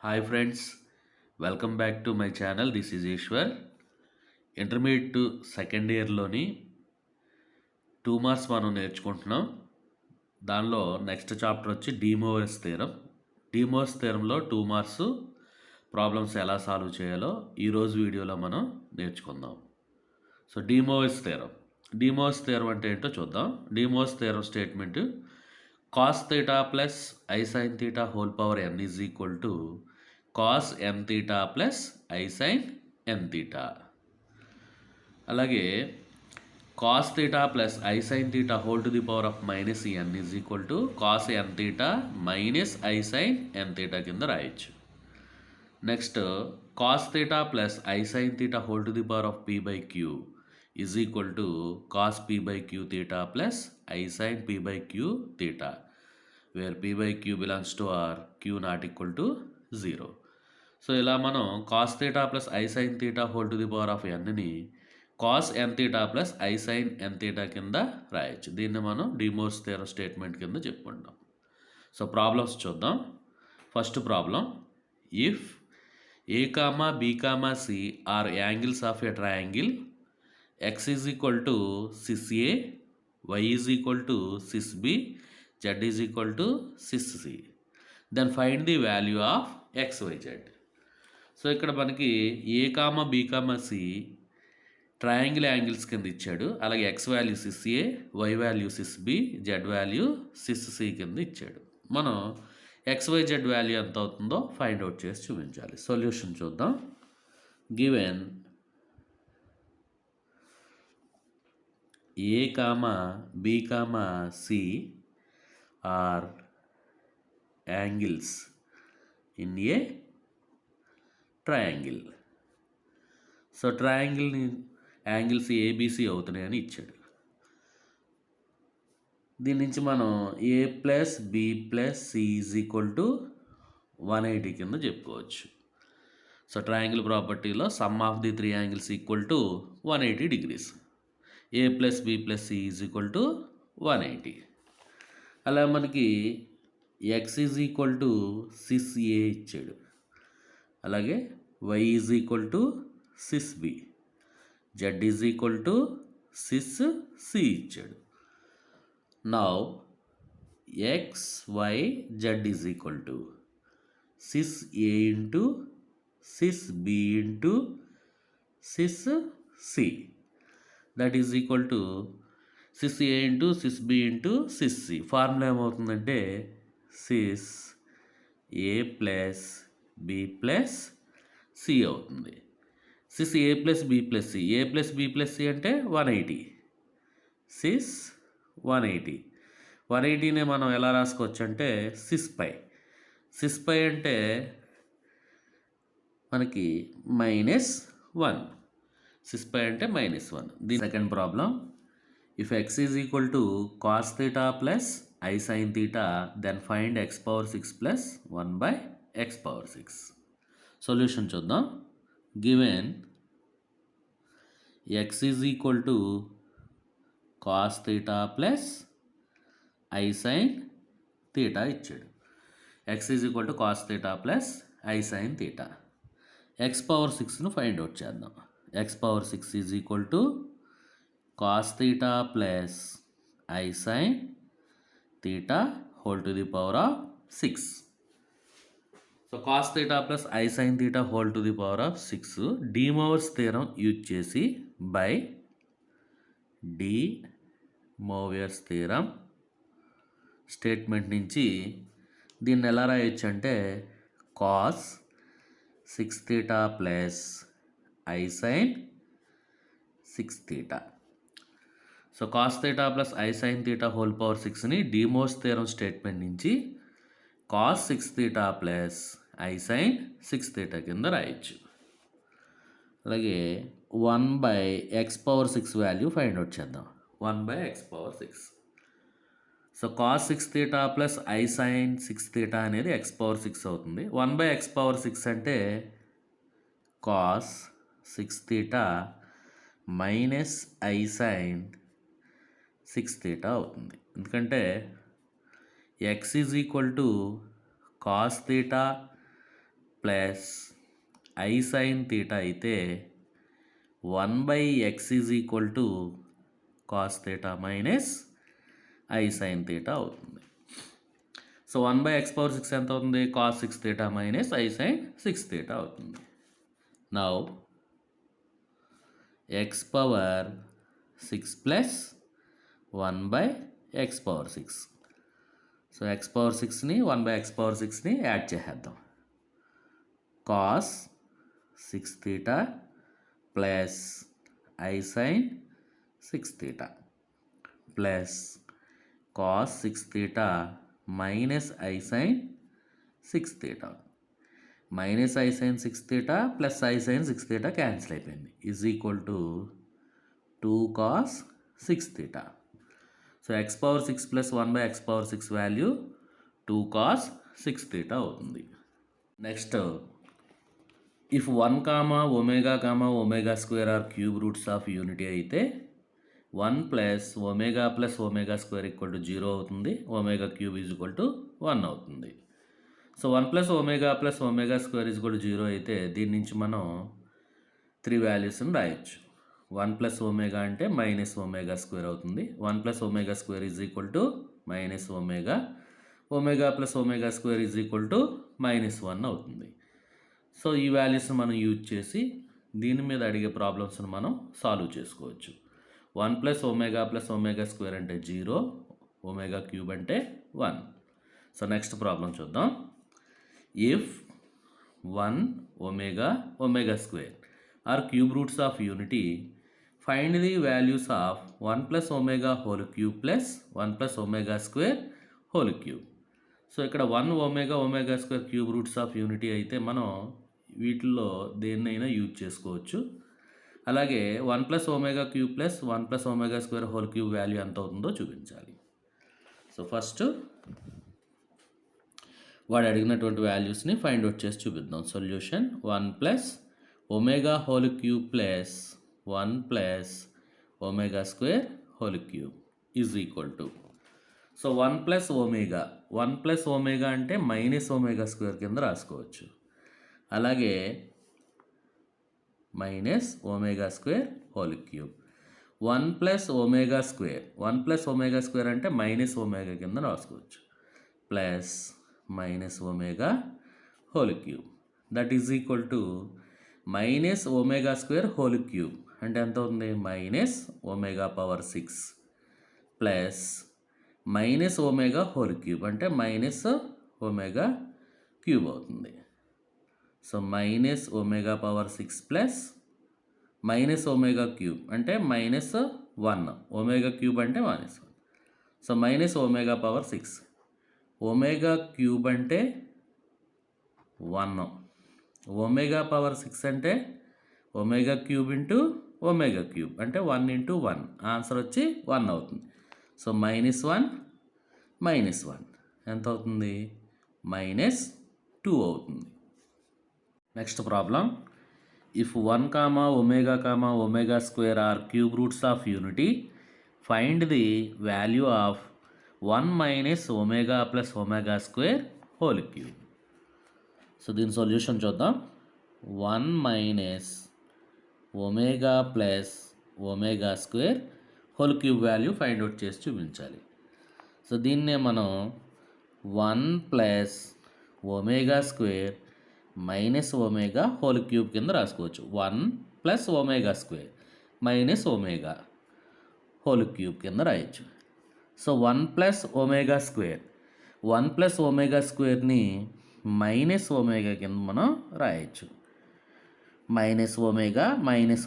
Hi friends, welcome back to my channel. This is Eshwar. Intermediate second ఇయర్లోని 2 marks మనం నేర్చుకుంటున్నాం. దానిలో నెక్స్ట్ చాప్టర్ వచ్చి డీమోవర్స్ థీరం. డీమోవర్స్ థీరంలో 2 మార్క్స్ ప్రాబ్లమ్స్ ఎలా సాల్వ్ చేయాలో ఈరోజు వీడియోలో మనం నేర్చుకుందాం. సో డీమోవర్స్ థీరం అంటే ఏంటో చూద్దాం. De Moivre's theorem statement cos theta plus I sin theta whole power n is equal to cos n theta plus I sin n theta. అలాగే cos theta plus I sin theta whole to the power of minus n is equal to cos n theta minus I sin n theta కింద రాయొచ్చు. Next cos theta plus I sin theta whole to the power of p by q is equal to cos p by q theta plus I sin p by q theta, where p by q belongs to r, q not equal to 0. So ఇలా మనం cos theta plus I sin theta whole to the power of n ని cos n theta plus I sin n theta కింద రాయొచ్చు. దీన్ని మనం డీమోవర్స్ theorem statement కింద చెప్పుకుంటాం. So problems చూద్దాం. First problem, if a, b, c are angles of a triangle x is equal to cis a, y is equal to cis b, z is equal to cis c, then find the value of x, y, z. So ఇక్కడ మనకి A comma B comma C triangle angles కింద ఇచ్చాడు. అలాగే X value cis A, Y value cis B, Z value cis C కింద ఇచ్చాడు. మనం X Y Z value ఎంత అవుతుందో ఫైండ్ అవుట్ చేసి చూపించాలి. సొల్యూషన్ చూద్దాం. Given A comma B comma C are angles in a triangle. So ట్రయాంగిల్ని angles ABC అవుతున్నాయని ఇచ్చాడు. దీని నుంచి మనం A plus B plus C is equal to 180 కింద చెప్పుకోవచ్చు. సో ట్రయాంగిల్ ప్రాపర్టీలో sum of the 3 angles equal to 180 degrees. A plus B plus C is equal to 180. అలా మనకి X is equal to cis A ఇచ్చాడు. అలాగే y is equal to sys B, z is equal to cis C ఇచ్చాడు. Now X Y Z is equal to cis A into cis B into cis C, that is equal to cis A into cis B into cis C. Formula ఏమవుతుందంటే cis A plus B plus C అవుతుంది. Cis A plus B plus C, A plus B plus C అంటే 180, sys 180నే మనం ఎలా రాసుకోవచ్చు అంటే sys pi అంటే మనకి -1, sys pi అంటే -1. The second problem, if X is equal to cos theta plus I sine theta then find x power 6 plus 1/x power 6. Solution చూద్దాం. Given x is equal to cos theta plus I sine theta ఇచ్చాడు. x is equal to cos theta plus I sine theta. x power 6ను find out చేద్దాం. x power 6 is equal to cos theta plus I sine theta whole to the power of 6. So cos theta plus I sine theta whole to the power of 6 De Moivre's theorem use చేసి by De Moivre's theorem statement నుంచి దీన్ని ఎలా రాయొచ్చు అంటే cos 6 theta plus I sine 6 theta. So cos theta plus I sine theta whole power 6ని De Moivre's theorem statement నుంచి cos 6 theta plus I sine 6 theta కింద రాయొచ్చు. అలాగే 1/x power 6 value find out చేద్దాం. 1/x power 6. So cos 6 theta plus I sine 6 theta అనేది x power 6 అవుతుంది. 1/x power 6 అంటే cos 6 theta minus I sine 6 theta అవుతుంది. ఎందుకంటే x is equal to cos theta plus I sine theta అయితే 1/x is equal to cos theta minus I sine theta అవుతుంది. So 1/x⁴ ఎంత అవుతుంది? Cos 6 theta minus I sine 6 theta అవుతుంది. Now x⁴ 6 plus 1/x⁴. So x⁴ 1/x⁴ add చేసేద్దాం. Cos 6 theta plus I sine 6 theta plus cos 6 theta minus I sine 6 theta. Minus I sine 6 theta plus I sine 6 theta cancel అయిపోయింది. Is equal to 2 cos 6 theta. So x⁴ plus 1/x⁴ value 2 cos 6 theta అవుతుంది. Next, if 1, ω, are cube roots of unity అయితే 1 plus omega plus ω² equal to 0 అవుతుంది. ω³ is equal to 1 అవుతుంది. So 1 plus omega plus ω² is equal to 0 అయితే దీని నుంచి మనం 3 వాల్యూస్ని రాయొచ్చు. 1 ప్లస్ ఒమేగా అంటే మైనస్ ω² అవుతుంది. 1 plus ω² is equal to minus omega. Omega plus ω² is equal to -1 అవుతుంది. సో ఈ వాల్యూస్ని మనం యూజ్ చేసి దీని మీద అడిగే ప్రాబ్లమ్స్ని మనం సాల్వ్ చేసుకోవచ్చు. 1 ప్లస్ ఒమేగా ప్లస్ ω² అంటే 0, ω³ అంటే 1. సో నెక్స్ట్ ప్రాబ్లం చూద్దాం. If 1, ω² are cube roots of unity, find the values of 1 plus omega whole cube plus 1 plus ω² whole cube. So ఇక్కడ 1 ω² క్యూబ్ రూట్స్ ఆఫ్ యూనిటీ అయితే మనం వీటిల్లో దేన్నైనా యూజ్ చేసుకోవచ్చు. అలాగే 1 plus ω³ plus 1 plus ω² whole cube value ఎంత అవుతుందో చూపించాలి. సో ఫస్ట్ వాడు అడిగినటువంటి వాల్యూస్ని ఫైండ్ అవుట్ చేసి చూపిద్దాం. Solution 1 plus omega whole cube plus 1 plus ω² whole cube is equal to, so 1 plus omega అంటే మైనస్ ω² కింద రాసుకోవచ్చు. అలాగే మైనస్ ω² హోల్ క్యూబ్. 1 ప్లస్ ω² అంటే మైనస్ ఒమేగా కింద రాసుకోవచ్చు. Plus minus omega whole cube that is equal to minus ω² whole cube అంటే ఎంత అవుతుంది? Minus ω⁴ plus minus omega whole cube అంటే మైనస్ ω³ అవుతుంది. సో మైనస్ ω⁴ ప్లస్ మైనస్ ω³ అంటే -1, ω³ అంటే -1. So minus ω⁴. ω³ అంటే 1, ω⁴ అంటే ω³ ఇంటూ ω³ అంటే 1 ఇంటూ 1. ఆన్సర్ వచ్చి 1 అవుతుంది. సో -1 ఎంత అవుతుంది? -2 అవుతుంది. Next problem. If 1, ω, are cube roots of unity, find the value of 1 minus omega plus ω² whole cube. So దీని సొల్యూషన్ చూద్దాం. 1 minus omega plus ω² whole cube value find out చేసి చూపించాలి. సో దీన్నే మనం 1 plus ω² minus omega whole cube కింద రాసుకోవచ్చు. 1 plus ω² minus omega whole cube కింద రాయొచ్చు. సో 1 ప్లస్ ω²ని మైనస్ ఒమేగా కింద మనం రాయొచ్చు. Minus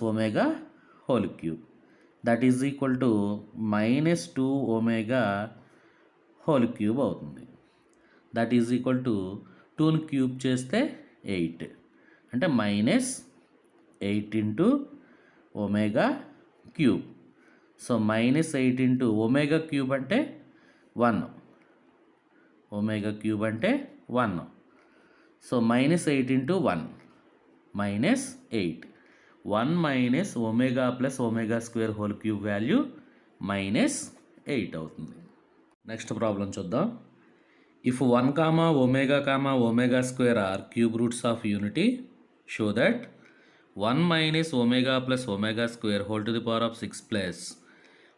omega whole cube that is equal to -2ω whole cube అవుతుంది. దట్ ఈజ్ ఈక్వల్ టు 2ని క్యూబ్ చేస్తే 8 అంటే -8 ఇంటూ ω³ సో -8 ఇంటూ ω³ అంటే 1, ω³ అంటే 1. So -8 into 1 -8. 1 minus omega plus ω² whole cube value -8 అవుతుంది. నెక్స్ట్ ప్రాబ్లం చూద్దాం. If 1 comma omega square are cube roots of unity, show that 1 minus omega plus omega square whole to the power of 6 plus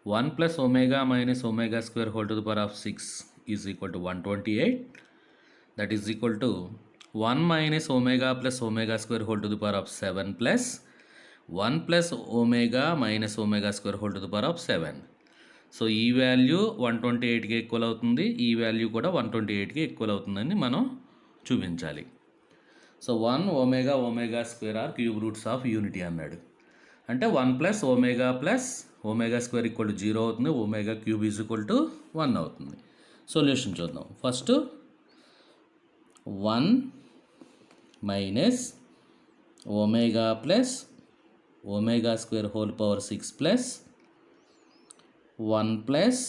1 plus omega minus omega square whole to the power of 6 is equal to 128. That is equal to 1 minus omega plus omega square whole to the power of 7 plus 1 plus omega minus omega square whole to the power of 7. So ఈ value 128కి equal అవుతుంది, ఈ value కూడా 128కి equal అవుతుందని మనం చూపించాలి. So 1 omega square are cube roots of unity అన్నాడు. అంటే 1 plus omega square equal to 0 అవుతుంది, omega cube is equal to 1 అవుతుంది. సొల్యూషన్ చూద్దాం. First 1 minus omega plus omega square whole power 6 plus 1 plus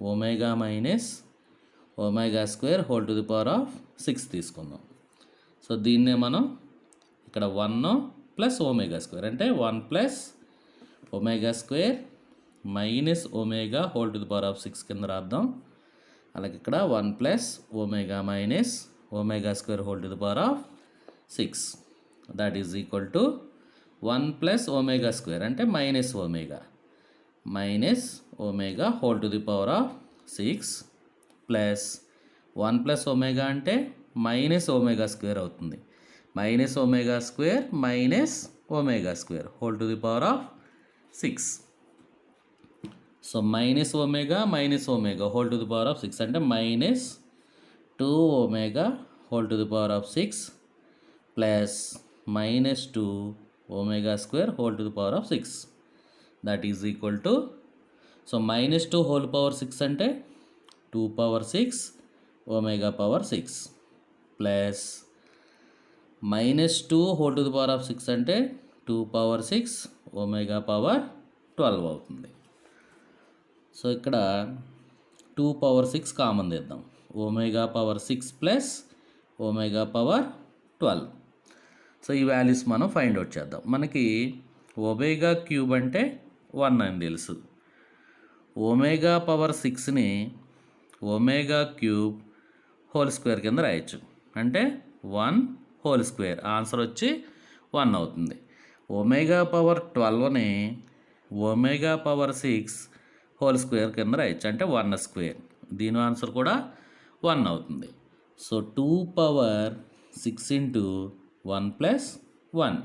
omega minus omega square whole to the power of 6 తీసుకుందాం. So దీన్నే మనం ఇక్కడ 1 plus omega square అంటే 1 plus omega square minus omega whole to the power of 6 కింద రాద్దాం. అలాగే ఇక్కడ 1 plus omega minus omega square whole to the power of 6 that is equal to 1 plus omega square అంటే minus omega whole to the power of 6 plus 1 plus omega అంటే minus omega square అవుతుంది. Minus omega square whole to the power of 6. So minus omega whole to the power of 6 అంటే minus 2 omega whole to the power of 6 plus minus 2 omega square whole to the power of 6 that is equal to so minus 2 whole power 6 అంటే 2 power 6 omega power 6 plus minus 2 whole to the power of 6 అంటే 2 power 6 omega power 12 అవుతుంది. So ఇక్కడ 2 power 6 common తీద్దాం. Omega power 6 plus omega power 12. So ఈ values మనం find out చేద్దాం. మనకి omega cube అంటే 1 అని తెలుసు. ఒమేగా పవర్ 6ని ఒమేగా క్యూబ్ హోల్ స్క్వేర్ కింద రాయొచ్చు. అంటే 1 హోల్ స్క్వేర్ ఆన్సర్ వచ్చి 1 అవుతుంది. ఒమేగా పవర్ 12ని ఒమేగా పవర్ 6 హోల్ స్క్వేర్ కింద రాయొచ్చు. అంటే 1 స్క్వేర్, దీని ఆన్సర్ కూడా 1 అవుతుంది. So 2 power 6 into 1 plus 1,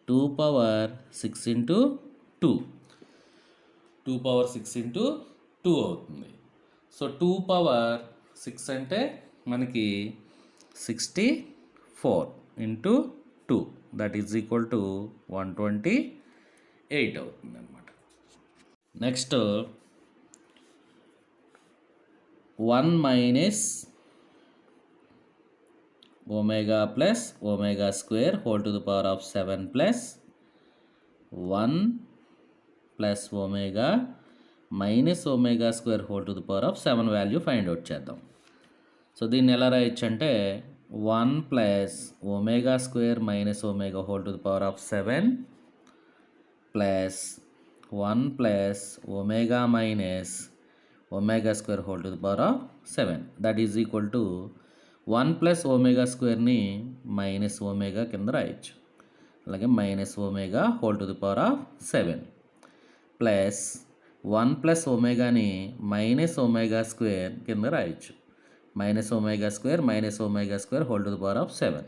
2 power 6 into 2, 2 power 6 into 2 అవుతుంది. సో 2 పవర్ 6 అంటే మనకి 64 into 2 that is equal to 128 అవుతుంది అన్నమాట. Next 1 minus omega plus omega square whole to the power of 7 plus 1 plus omega minus omega square whole to the power of 7 value find out చేద్దాం. So దీన్ని ఎలా రాయొచ్చు అంటే 1 plus omega square minus omega whole to the power of 7 plus 1 plus omega minus omega square whole to the power of 7 that is equal to 1 plus omega స్క్వేర్ని minus omega కింద రాయొచ్చు. అలాగే minus omega whole to the power of 7 plus 1 plus ఒమేగాని minus omega square కింద రాయొచ్చు. Minus omega square whole to the power of 7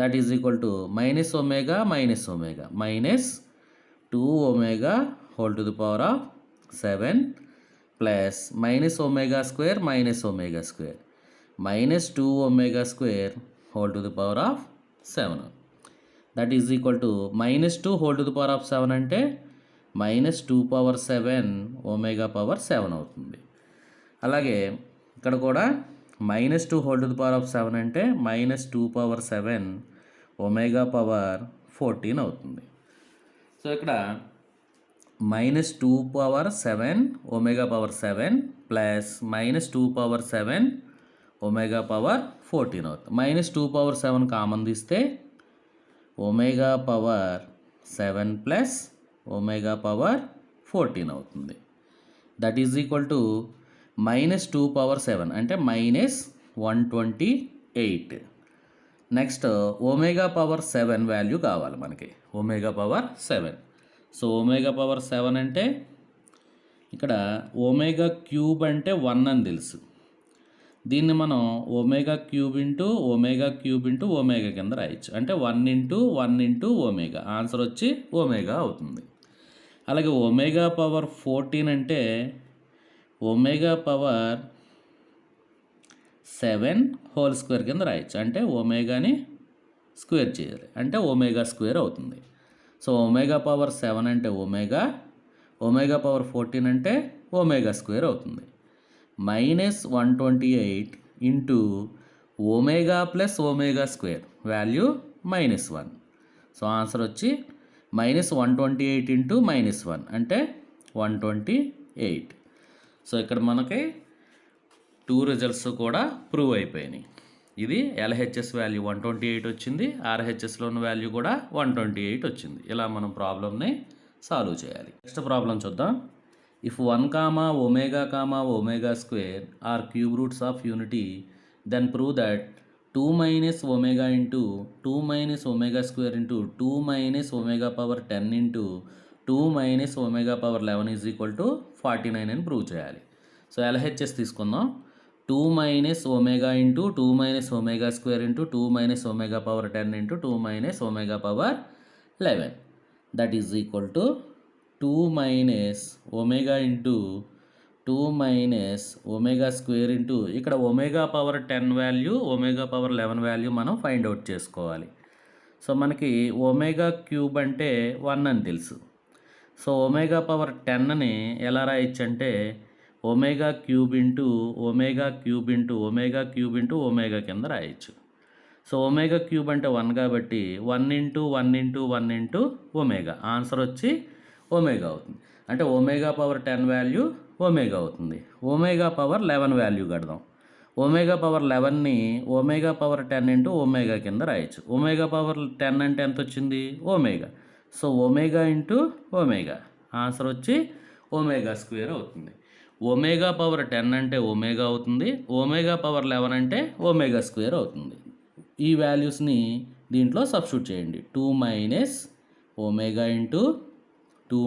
that is equal to minus omega minus 2 omega whole to the power of 7 plus minus omega square minus 2 omega square whole to the power of 7 that is equal to minus 2 whole to the power of 7 అంటే minus 2 power 7 omega power 7 అవుతుంది. అలాగే ఇక్కడ కూడా minus 2 whole to the power of 7 అంటే minus 2 power 7 omega power 14 అవుతుంది. So ఇక్కడ minus 2 power 7 omega power 7 plus minus 2 power 7 omega power 14 అవుతుంది. Minus 2 power 7 common తీస్తే omega power 7 plus omega power 14 అవుతుంది. That is equal to -2 power 7 అంటే -128. Next omega power 7 value కావాలి మనకి, omega power 7. So omega power 7 అంటే ఇక్కడ omega cube అంటే 1 అని తెలుసు. దీన్ని మనం ఒమేగా క్యూబ్ ఇంటూ ఒమేగా కింద రాయొచ్చు. అంటే 1 ఇంటూ ఒమేగా, ఆన్సర్ వచ్చి ఒమేగా అవుతుంది. అలాగే ఒమేగా పవర్ 14 అంటే ఒమేగా పవర్ 7 హోల్ స్క్వేర్ కింద రాయొచ్చు. అంటే ఒమేగాని స్క్వేర్ చేయాలి, అంటే ఒమేగా స్క్వేర్ అవుతుంది. సో ఒమేగా పవర్ 7 అంటే ఒమేగా పవర్ 14 అంటే ఒమేగా స్క్వేర్ అవుతుంది. -128 into omega plus omega square value -1. So answer వచ్చి -128 ఇంటూ -1 అంటే 128. సో ఇక్కడ మనకి 2 రిజల్ట్స్ కూడా ప్రూవ్ అయిపోయినాయి. ఇది ఎల్హెచ్ఎస్ వాల్యూ 128 వచ్చింది, ఆర్హెచ్ఎస్లోని వాల్యూ కూడా 128 వచ్చింది. ఇలా మనం ప్రాబ్లమ్ని సాల్వ్ చేయాలి. నెక్స్ట్ ప్రాబ్లం చూద్దాం. If 1, omega square are cube roots of unity, then prove that 2 - omega into 2 - omega square into 2 - omega power 10 into 2 - omega power 11 is equal to 49 అని ప్రూవ్ చేయాలి. సో ఎల్హెచ్ఎస్ తీసుకుందాం. 2 - omega into 2 - omega square into 2 - omega power 10 into 2 - omega power 11, that is equal to 2 - omega into 2 - omega square into ఇక్కడ omega power 10 value, omega power 11 value మనం find out చేసుకోవాలి. So మనకి omega cube అంటే 1 అని తెలుసు. So omega power 10ని ఎలా రాయొచ్చు అంటే ఒమేగా క్యూబ్ ఇంటూ ఒమేగా కింద రాయొచ్చు. సో ఒమేగా క్యూబ్ అంటే 1 కాబట్టి 1 ఇంటూ ఒమేగా, ఆన్సర్ వచ్చి ఒమేగా అవుతుంది. అంటే ఒమేగా పవర్ 10 వాల్యూ ఒమేగా అవుతుంది. ఒమేగా పవర్ 11 వాల్యూ కడదాం. ఒమేగా పవర్ 11ని ఒమేగా పవర్ 10 ఇంటూ ఒమేగా కింద రాయొచ్చు. ఒమేగా పవర్ 10 అంటే ఎంత వచ్చింది? Omega. So omega into omega, answer వచ్చి ఒమేగా స్క్వేర్ అవుతుంది. ఒమేగా పవర్ 10 అంటే ఒమేగా అవుతుంది, ఒమేగా పవర్ 11 అంటే ఒమేగా స్క్వేర్ అవుతుంది. ఈ వాల్యూస్ని దీంట్లో సబ్స్టిట్యూట్ చేయండి. 2 - ఒమేగా ఇంటూ 2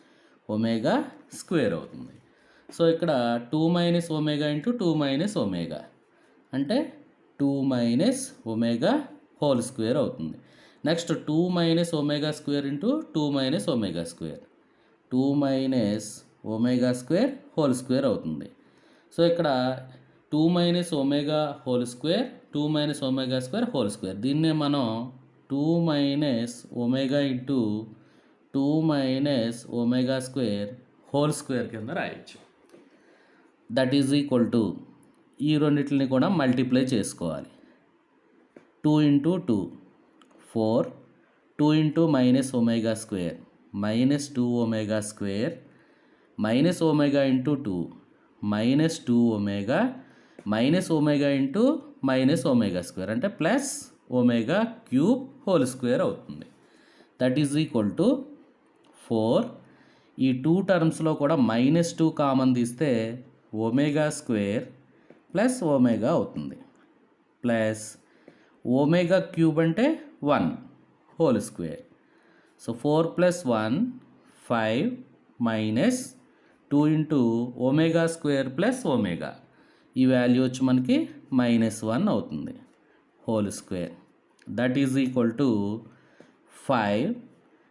- ఒమేగా స్క్వేర్ అవుతుంది. సో ఇక్కడ 2 - ఒమేగా ఇంటూ 2 - ఒమేగా అంటే 2 - ఒమేగా హోల్ స్క్వేర్ అవుతుంది. Next 2 - omega square into 2 - omega square, 2 - omega square whole square అవుతుంది. సో ఇక్కడ 2 - omega whole square, 2 - omega square whole square, దీన్నే మనం 2 - omega into 2 - omega square whole square కింద రాయొచ్చు. That is equal to ఈ రెండింటిని కూడా మల్టిప్లై చేసుకోవాలి. 2 into 2 4, 2 into -omega square -2 omega square, omega into 2 -2 omega, omega into omega square అంటే plus omega cube whole square అవుతుంది. That is equal to 4. ఈ 2 టర్మ్స్లో కూడా -2 కామన్ తీస్తే ఒమేగా స్క్వేర్ ప్లస్ ఒమేగా అవుతుంది, ప్లస్ ఒమేగా క్యూబ్ అంటే 1 whole square. So 4 + 1 5 -2 into omega square plus omega, ఈ value వచ్చి మనకి -1 అవుతుంది whole square. That is equal to 5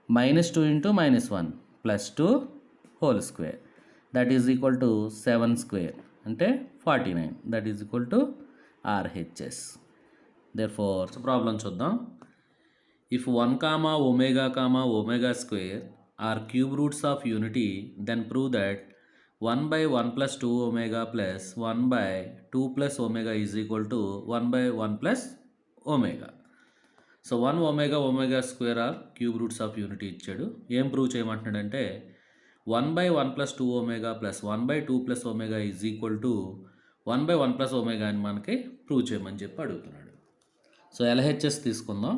-2 into -1 +2 whole square, that is equal to 7 square అంటే 49. That is equal to RHS. Therefore problem చూద్దాం. If 1, omega square are cube roots of unity, then prove that 1/1 + 2 omega plus 1/2 + omega is equal to 1/1 + omega. So 1 omega square are cube roots of unity ఇచ్చాడు. ఏం prove చేయమంటున్నాడంటే 1/1 + 2 omega plus 1/2 + omega is equal to 1/1 + omega అని మనకి prove చేయమని చెప్పి అడుగుతున్నాడు. So LHS తీసుకుందాం.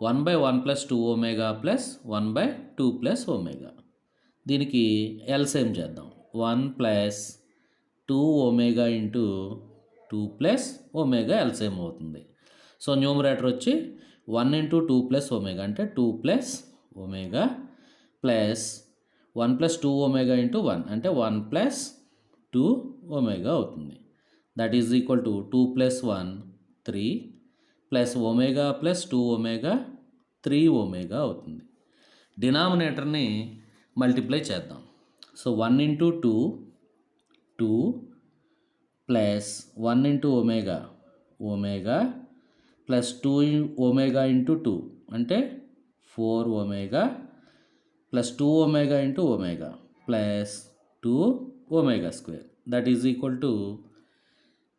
1/1 + 2 omega plus 1/2 + omega, దీనికి ఎల్సిఎం చేద్దాం. 1 + 2 omega into 2 plus omega LCM అవుతుంది. సో న్యూమరేటర్ వచ్చి 1 ఇంటూ 2 ప్లస్ ఒమేగా అంటే 2 plus omega plus 1 plus 2 omega into 1 అంటే 1 ప్లస్ 2 ఒమేగా అవుతుంది. That is equal to 2 plus 1 3 plus omega plus 2 omega 3 omega అవుతుంది. డినామినేటర్ని multiply చేద్దాం. So 1 into 2 2 plus 1 into omega omega plus 2 omega into 2 అంటే 4 omega plus 2 omega into omega plus 2 omega square that is equal to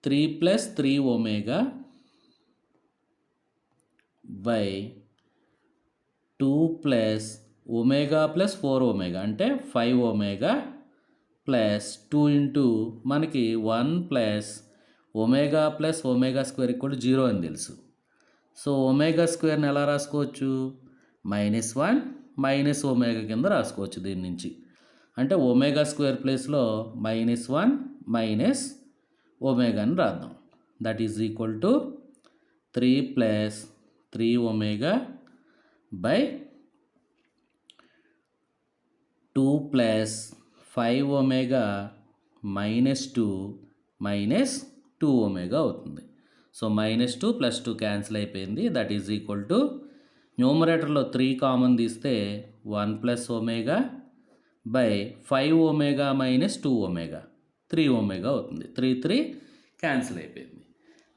3 plus 3 omega by 2 plus omega plus 4 omega అంటే 5 omega plus 2 into మనకి 1 plus omega plus omega square equal 0 అని తెలుసు. So omega స్క్వేర్ని ఎలా రాసుకోవచ్చు? -1 minus omega కింద రాసుకోవచ్చు దీని నుంచి. అంటే ఒమేగా స్క్వేర్ ప్లేస్లో -1 మైనస్ ఒమేగాని రాద్దాం. That is equal to 3 plus 3 omega by 2 plus 5 omega minus 2 minus 2 omega అవుతుంది. సో -2 ప్లస్ 2 క్యాన్సిల్ అయిపోయింది. దట్ ఈజ్ ఈక్వల్ టు న్యూమరేటర్లో 3 కామన్ తీస్తే 1 plus omega by 5 omega minus 2 omega 3 omega అవుతుంది. 3 క్యాన్సిల్ అయిపోయింది.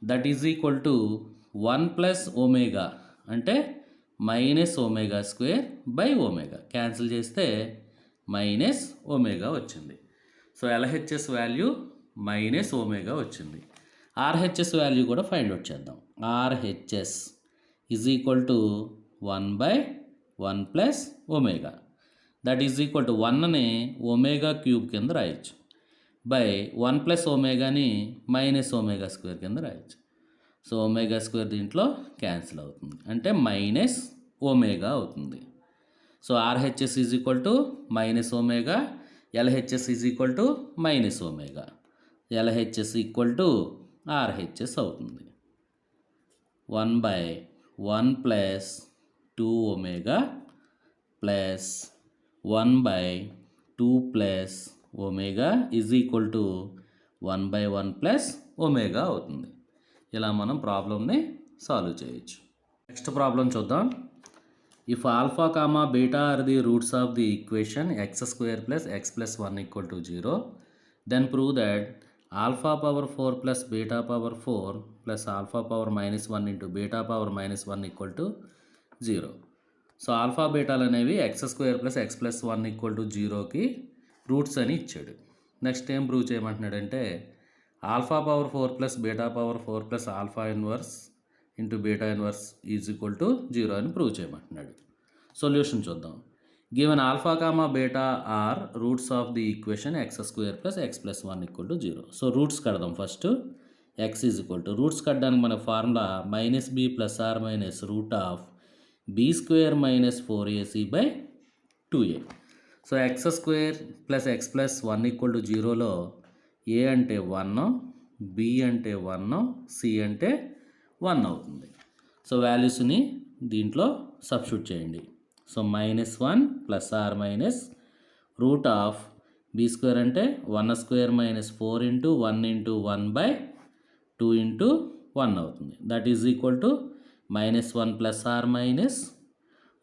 That is equal to 1 plus omega అంటే minus omega square by omega cancel చేస్తే minus omega వచ్చింది. So LHS value minus omega వచ్చింది. RHS value కూడా find out చేద్దాం. RHS is equal to 1 by 1 plus omega that is equal to 1ని omega cube కింద రాయొచ్చు by 1 plus ఒమేగాని minus omega square కింద రాయొచ్చు. సో ఒమేగా స్క్వేర్ దీంట్లో క్యాన్సిల్ అవుతుంది అంటే మైనస్ ఒమేగా అవుతుంది. So RHS is equal to minus omega, LHS is equal to minus omega, LHS equal to RHS అవుతుంది. 1 by 1 plus 2 omega plus 1 by 2 plus omega is equal to 1 by 1 plus omega అవుతుంది. ఇలా మనం ప్రాబ్లమ్ని solve చేయొచ్చు. Next problem చూద్దాం. If alpha comma beta are the roots of the equation x square plus x plus 1 equal to 0 then prove that alpha power 4 plus beta power 4 plus alpha power -1 into beta power -1 equal to 0. So alpha బీటాలు అనేవి X square plus x plus 1 equal to 0కి roots అని ఇచ్చాడు. Next ఏం prove చేయమంటున్నాడంటే alpha power 4 plus beta power 4 plus alpha inverse into beta inverse is equal to 0 అని prove చేయమంటున్నాడు. Solution చూద్దాం. Given alpha comma beta are roots of the equation x square plus x plus 1 equal to 0. So roots కడదాం. First x is equal to roots కట్టడానికి మన formula -b plus or minus root of b square minus 4ac by 2a. So x square plus x plus 1 equal to 0లో a అంటే 1, B అంటే 1, C అంటే 1 అవుతుంది. So వాల్యూస్ని దీంట్లో substitute చేయండి. So -1 plus or minus root of b square అంటే 1 square minus 4 into 1 into 1 by 2 into 1 అవుతుంది. That is equal to -1 plus or minus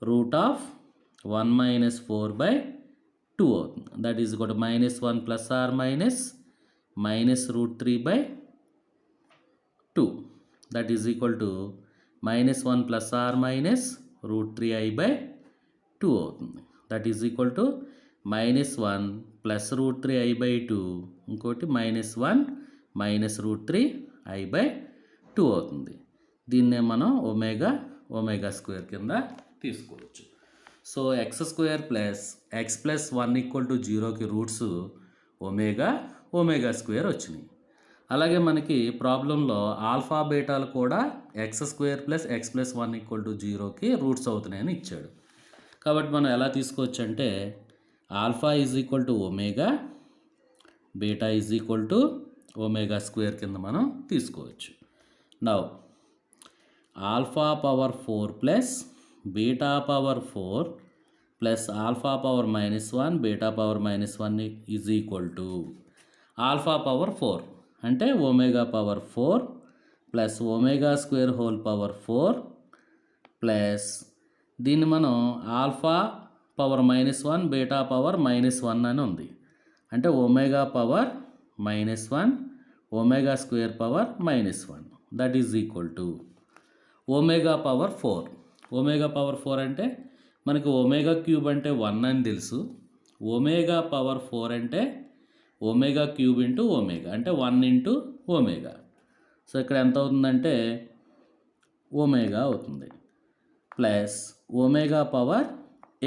root of 1 minus 4 by 2 అవుతుంది. That is equal to -1 plus or minus -√3 by 2 that is equal to -1 plus or minus √3i by 2 అవుతుంది. That is equal to -1 plus √3i by 2 ఇంకోటి -1 minus √3i by 2 అవుతుంది. దీన్నే మనం omega square కింద తీసుకోవచ్చు. So x square plus x plus 1 equal to 0కి roots omega square వచ్చినాయి. అలాగే మనకి ప్రాబ్లంలో ఆల్ఫా బీటాలు కూడా X square plus x plus 1 equal to 0కి రూట్స్ అవుతున్నాయని ఇచ్చాడు. కాబట్టి మనం ఎలా తీసుకోవచ్చు అంటే alpha is equal to omega beta is equal to omega square కింద మనం తీసుకోవచ్చు. Now alpha power 4 plus beta power 4 plus alpha power -1 beta power -1 is equal to alpha power 4 అంటే omega power 4 plus omega square whole power 4 plus దీన్ని మనం alpha power -1 beta power -1 అని ఉంది. అంటే omega power -1 omega square power -1 that is equal to omega power 4. Omega power 4 అంటే మనకి omega cube అంటే 1 అని తెలుసు. ఒమేగా పవర్ 4 అంటే ఒమేగా క్యూబ్ ఇంటూ ఒమేగా అంటే 1 ఇంటూ ఒమేగా. సో ఇక్కడ ఎంత అవుతుందంటే ఒమేగా అవుతుంది ప్లస్ ఒమేగా పవర్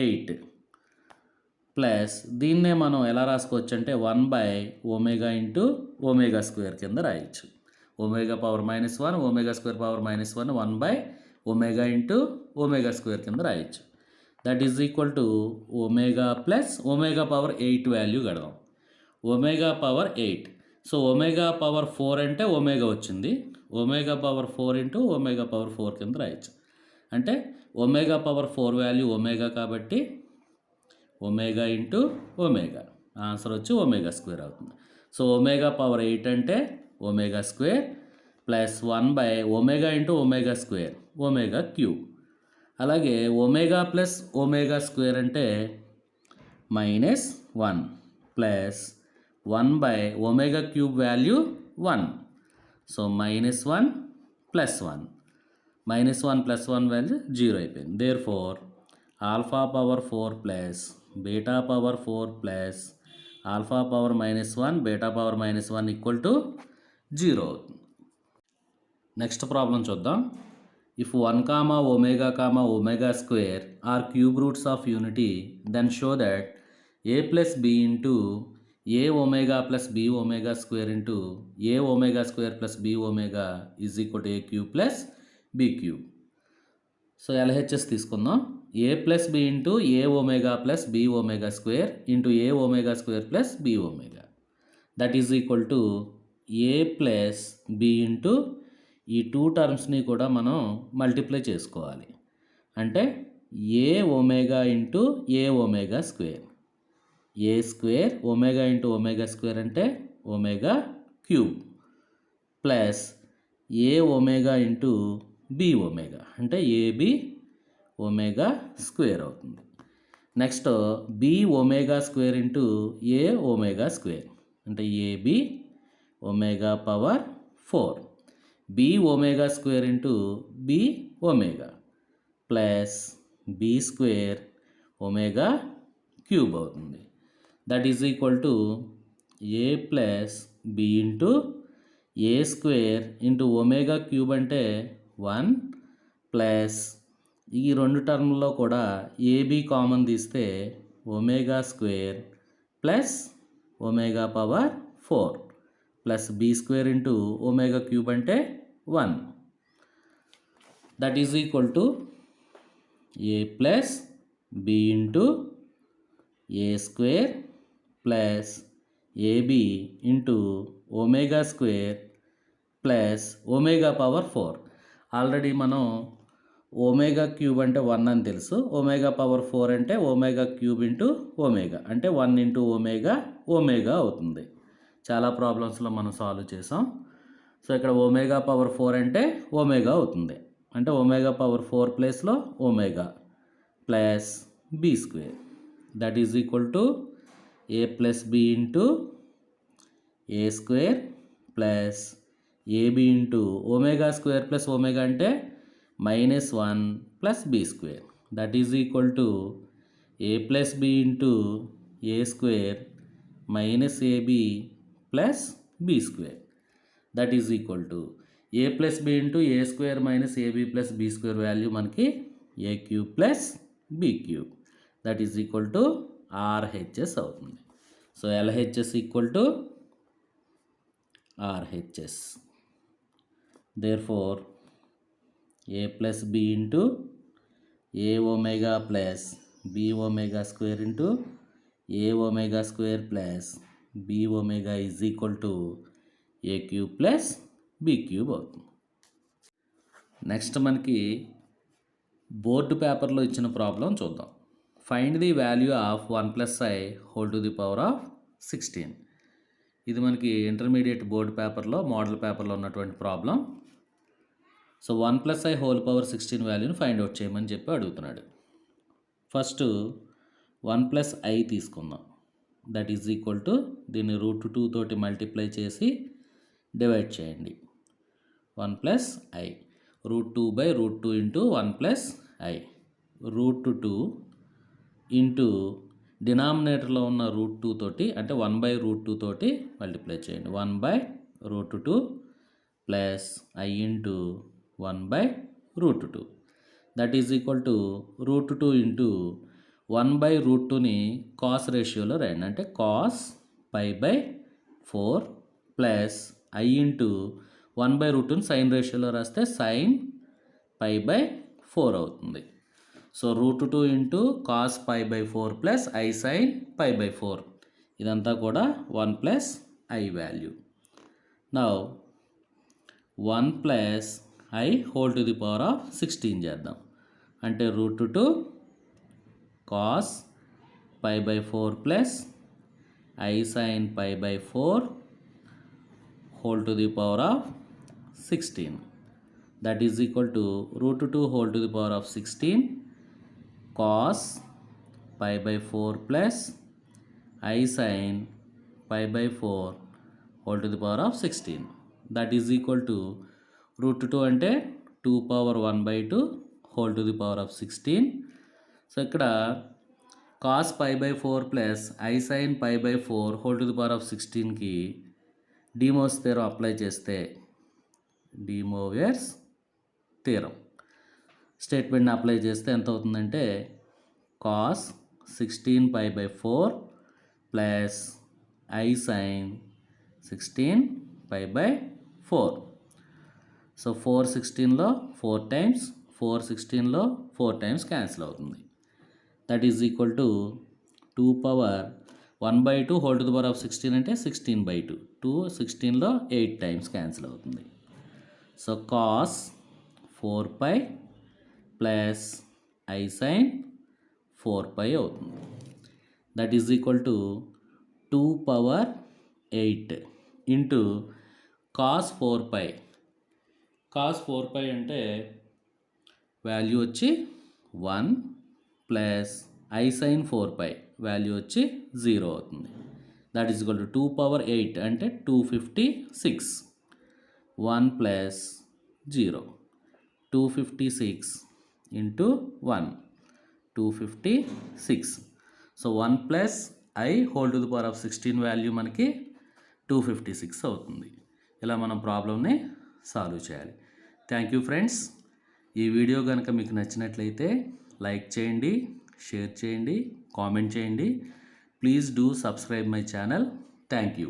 8 ప్లస్ దీన్నే మనం ఎలా రాసుకోవచ్చు అంటే 1 ఒమేగా ఇంటూ ఒమేగా స్క్వేర్ కింద రాయొచ్చు. Omega power -1 omega square power -1 1 omega into omega square కింద రాయొచ్చు. That is equal to omega plus omega power 8 value కడదాం. Omega power 8. So omega power 4 అంటే ఒమేగా వచ్చింది. Omega power 4 into omega power 4 కింద రాయొచ్చు. అంటే ఒమేగా పవర్ 4 వాల్యూ ఒమేగా కాబట్టి omega into omega answer వచ్చి ఒమేగా స్క్వేర్ అవుతుంది. సో ఒమేగా పవర్ 8 అంటే omega square plus 1 omega into omega square omega cube. అలాగే ఒమేగా ప్లస్ ఒమేగా స్క్వేర్ అంటే -1 plus 1 omega cube value 1. So -1 plus 1 -1 plus 1 value 0 అయిపోయింది. Therefore alpha power 4 plus beta power 4 plus alpha power -1 beta power -1 equal to 0 అవుతుంది. Next problem చూద్దాం. If 1 omega omega square are cube roots of unity then show that a plus b into a omega plus b omega square into a omega square plus b omega is equal to a cube plus b cube. So LHS తీసుకుందాం. A plus b into a omega plus b omega square into a omega square plus b omega that is equal to a plus b into ఈ 2 టర్మ్స్ని కూడా మనం multiply చేసుకోవాలి. అంటే a omega into a omega square. A square omega into omega square అంటే omega cube plus a omega into b omega అంటే a b omega square అవుతుంది. Next b omega square into a omega square అంటే a b omega power 4 b omega square into b omega plus b square omega cube అవుతుంది. That is equal to a plus b into a square into omega cube అంటే 1 plus ఈ 2 టర్మ్లో కూడా a b common తీస్తే omega square plus omega power 4 plus b square into omega cube అంటే 1 that is equal to a plus b into a square plus AB into omega square plus omega power 4. Already మనం omega cube అంటే 1 అని తెలుసు. Omega power 4 అంటే omega cube into omega అంటే 1 into omega అవుతుంది. చాలా ప్రాబ్లమ్స్లో మనం సాల్వ్ చేసాం. సో ఇక్కడ ఒమేగా పవర్ 4 అంటే ఒమేగా అవుతుంది. అంటే ఒమేగా పవర్ 4 ప్లేస్లో omega plus b square that is equal to a plus b into a square plus AB into omega square plus omega అంటే -1 plus b square that is equal to a plus b into a square minus a b plus b square that is equal to a plus b into a square minus a b plus b square value మనకి a cube plus b cube that is equal to RHS అవుతుంది. So LHS equal to RHS. Therefore a plus b into a omega plus b omega square into a omega square plus b omega is equal to a cube plus b cube అవుతుంది. Next మనకి board పేపర్లో ఇచ్చిన problem చూద్దాం. Find the value of 1 plus i whole to the power of 16. ఇది మనకి intermediate board పేపర్లో model పేపర్లో ఉన్నటువంటి problem. So 1 plus i whole power 16 వాల్యూని ఫైండ్ అవుట్ చేయమని చెప్పి అడుగుతున్నాడు. ఫస్ట్ 1 ప్లస్ ఐ తీసుకుందాం. దట్ ఈజ్ ఈక్వల్ టు దీన్ని √2 తోటి మల్టిప్లై చేసి డివైడ్ చేయండి. 1 plus i √2/√2 into 1 plus i √2 into డినామినేటర్లో ఉన్న √2 తోటి అంటే 1/√2 తోటి మల్టిప్లై చేయండి. 1/√2 plus i into 1/√2 that is equal to √2 into 1/√2ని కాస్ రేషియోలో రాయండి. అంటే కాస్ π/4 ప్లస్ ఐ ఇంటూ 1/√2ని సైన్ రేషియోలో రాస్తే సైన్ π/4 అవుతుంది. So √2 into cos π/4 plus I sine π/4 ఇదంతా కూడా 1 plus i value. Now 1 plus i whole to the power of 16 చేద్దాం. అంటే √2 cos π/4 plus I sine π/4 whole to the power of 16 that is equal to √2 whole to the power of 16 cos π/4 plus I sine π/4 whole to the power of 16 that is equal to √2 అంటే 2^1/2 whole to the power of 16. So ఇక్కడ cos π/4 plus I sine π/4 whole to the power of 16కి De Moivre's theorem apply చేస్తే De Moivre's theorem స్టేట్మెంట్ని apply చేస్తే ఎంత అవుతుందంటే cos 16 π/4 plus I sine 16 π/4. So 4 16లో 4 times 4 16లో 4 టైమ్స్ క్యాన్సిల్ అవుతుంది. That is equal to 2^1/2 whole to the power of 16 అంటే 16/2. 2 16లో 8 టైమ్స్ క్యాన్సిల్ అవుతుంది. So cos 4π plus I sine 4π అవుతుంది. That is equal to 2^8 into cos 4π. Cos 4π అంటే value వచ్చి 1 plus I sine 4π value వచ్చి 0 అవుతుంది. దట్ ఈజ్ ఈక్వల్ టు 2^8 అంటే 256. 1 plus 0 256 into 1 256. So 1 plus i whole to the power of 16 value మనకి 256 అవుతుంది. ఇలా మనం ప్రాబ్లమ్ని సాల్వ్ చేయాలి. Thank you friends. ఈ వీడియో కనుక మీకు నచ్చినట్లయితే లైక్ చేయండి, షేర్ చేయండి, కామెంట్ చేయండి. Please do subscribe my channel. Thank you.